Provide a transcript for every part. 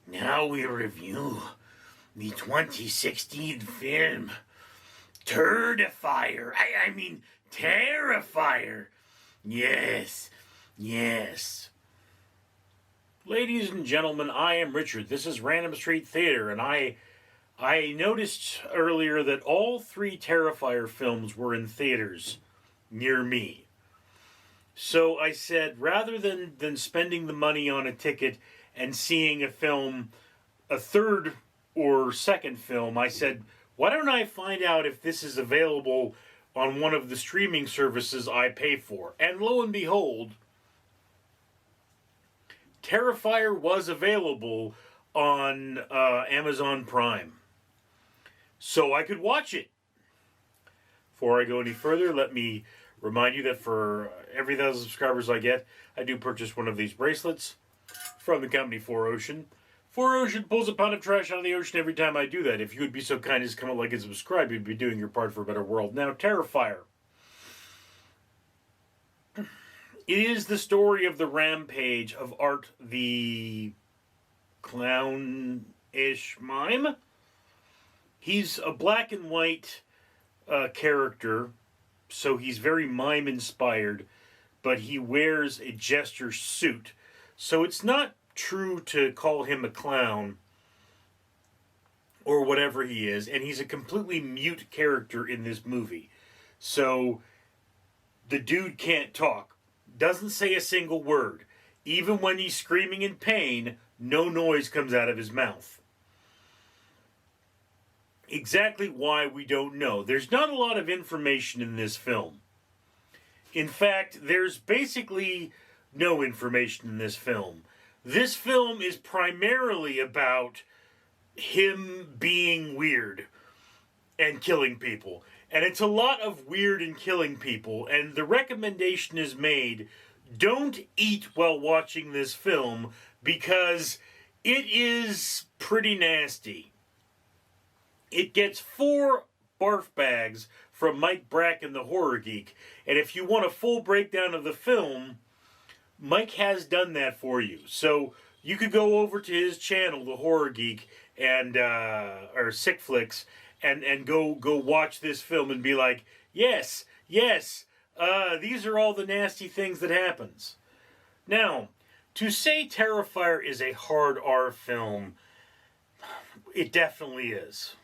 Now we review the 2016 film Terrifier. I mean, Terrifier. Yes, yes. Ladies and gentlemen, I am Richard. This is Random Street Theater, and I noticed earlier that all three Terrifier films were in theaters near me. So I said, rather than spending the money on a ticket and seeing a film, a third or second film, I said, why don't I find out if this is available on one of the streaming services I pay for? And lo and behold, Terrifier was available on Amazon Prime. So I could watch it. Before I go any further, let me remind you that for every 1,000 subscribers I get, I do purchase one of these bracelets from the company 4Ocean. 4Ocean pulls a pound of trash out of the ocean every time I do that. If you would be so kind as to come like and subscribe, you'd be doing your part for a better world. Now, Terrifier. It is the story of the rampage of Art the clown-ish mime. He's a black and white character, so he's very mime-inspired, but he wears a jester suit. So it's not true to call him a clown or whatever he is, and he's a completely mute character in this movie. So the dude can't talk, doesn't say a single word. Even when he's screaming in pain, no noise comes out of his mouth. Exactly why, we don't know. There's not a lot of information in this film. In fact, there's basically no information in this film. This film is primarily about him being weird and killing people. And it's a lot of weird and killing people. And the recommendation is made, don't eat while watching this film because it is pretty nasty. It gets 4 barf bags from Mike Bracken, the Horror Geek. And if you want a full breakdown of the film, Mike has done that for you. So you could go over to his channel, the Horror Geek, and or Sick Flicks, and go watch this film and be like, yes, these are all the nasty things that happens. Now, to say Terrifier is a hard R film, it definitely is.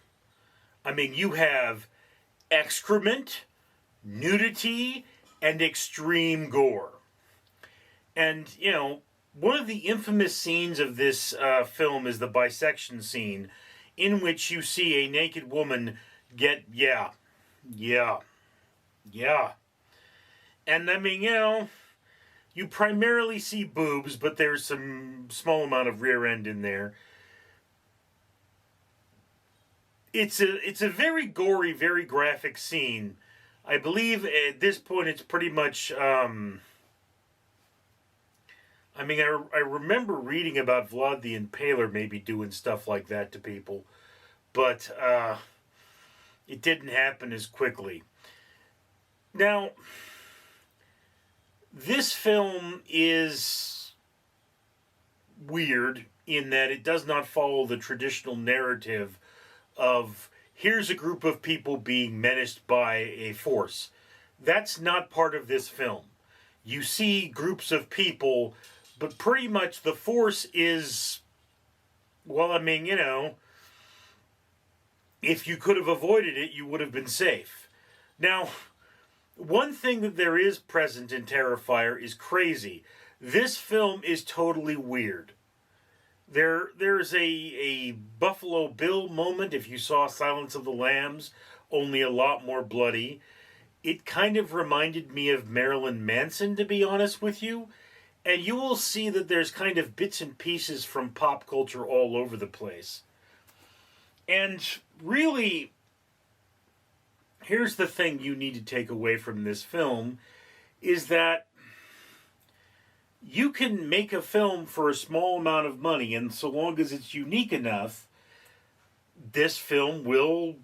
I mean, you have excrement, nudity, and extreme gore. And, you know, one of the infamous scenes of this film is the bisection scene, in which you see a naked woman get, yeah. And, I mean, you know, you primarily see boobs, but there's some small amount of rear end in there. It's a very gory, very graphic scene. I believe at this point it's pretty much, I remember reading about Vlad the Impaler maybe doing stuff like that to people, but it didn't happen as quickly. Now, this film is weird in that it does not follow the traditional narrative of here's a group of people being menaced by a force. That's not part of this film. You see groups of people, but pretty much the force is, well, I mean, you know, if you could have avoided it, you would have been safe. Now, one thing that there is present in Terrifier is crazy. This film is totally weird. There's a Buffalo Bill moment if you saw Silence of the Lambs, only a lot more bloody. It kind of reminded me of Marilyn Manson, to be honest with you. And you will see that there's kind of bits and pieces from pop culture all over the place. And really, here's the thing you need to take away from this film, is that you can make a film for a small amount of money, and so long as it's unique enough, this film will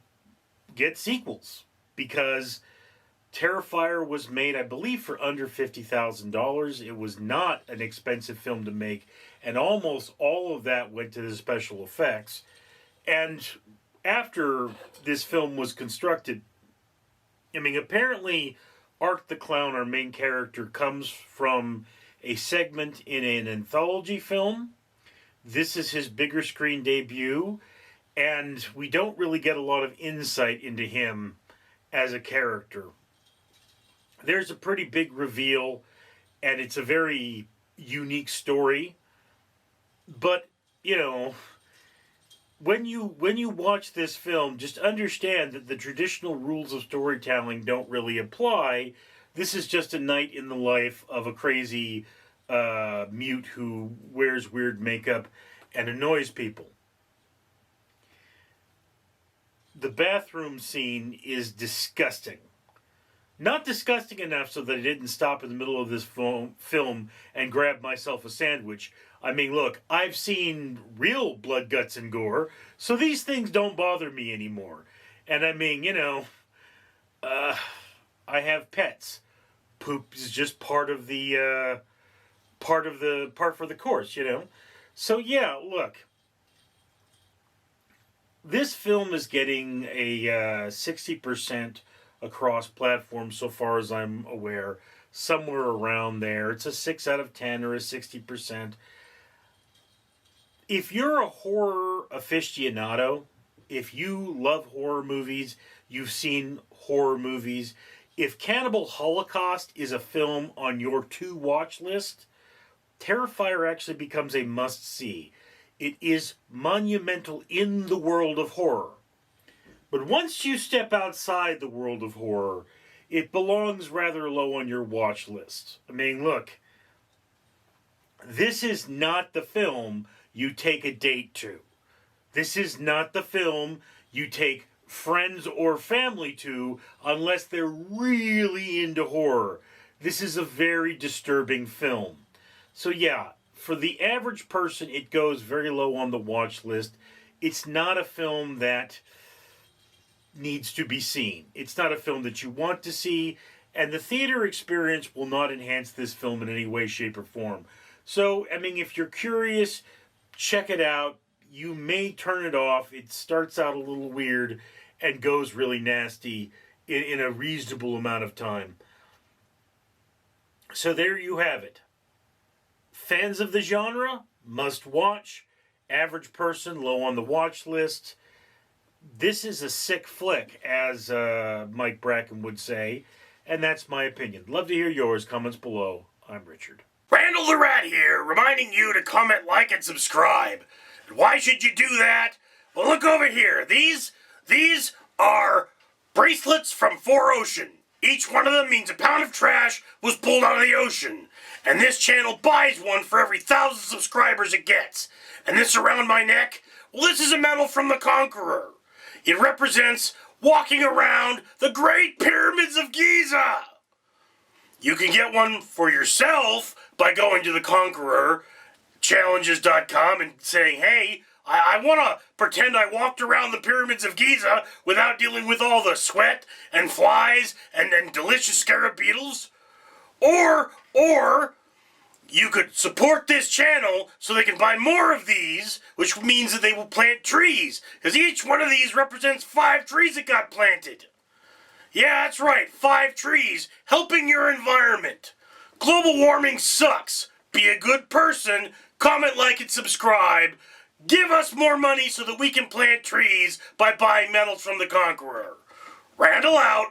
get sequels. Because Terrifier was made, I believe, for under $50,000. It was not an expensive film to make, and almost all of that went to the special effects. And after this film was constructed, I mean, apparently Art the Clown, our main character, comes from a segment in an anthology film. This is his bigger screen debut, and we don't really get a lot of insight into him as a character. There's a pretty big reveal, and it's a very unique story. But, you know, when you watch this film, just understand that the traditional rules of storytelling don't really apply. This is just a night in the life of a crazy mute who wears weird makeup and annoys people. The bathroom scene is disgusting. Not disgusting enough so that I didn't stop in the middle of this film and grab myself a sandwich. I mean, look, I've seen real blood, guts, and gore, so these things don't bother me anymore. And I mean, you know, I have pets. Poop is just part for the course, you know. So yeah, look. This film is getting a 60% across platforms so far as I'm aware. Somewhere around there. It's a 6 out of 10 or a 60%. If you're a horror aficionado, if you love horror movies, you've seen horror movies, if Cannibal Holocaust is a film on your to-watch list, Terrifier actually becomes a must-see. It is monumental in the world of horror. But once you step outside the world of horror, it belongs rather low on your watch list. I mean, look, this is not the film you take a date to. This is not the film you take friends or family to unless they're really into horror. This is a very disturbing film. So yeah, for the average person, it goes very low on the watch list. It's not a film that needs to be seen. It's not a film that you want to see, and the theater experience will not enhance this film in any way, shape, or form. So, I mean, if you're curious, check it out. You may turn it off. It starts out a little weird and goes really nasty in a reasonable amount of time. So there you have it. Fans of the genre, must watch. Average person, low on the watch list. This is a sick flick, as Mike Bracken would say, and that's my opinion. Love to hear yours. Comments below. I'm Richard. Randall the Rat here, reminding you to comment, like, and subscribe. And why should you do that? Well, look over here. These are bracelets from 4Ocean. Each one of them means a pound of trash was pulled out of the ocean. And this channel buys one for every 1,000 subscribers it gets. And this around my neck, well, this is a medal from the Conqueror. It represents walking around the Great Pyramids of Giza. You can get one for yourself by going to the Conqueror challenges.com and saying, hey, I want to pretend I walked around the pyramids of Giza without dealing with all the sweat and flies and delicious scarab beetles. Or you could support this channel so they can buy more of these, which means that they will plant trees, because each one of these represents 5 trees that got planted. Yeah, that's right, 5 trees, helping your environment. Global warming sucks. Be a good person, comment, like, and subscribe. Give us more money so that we can plant trees by buying medals from the Conqueror. Randall out.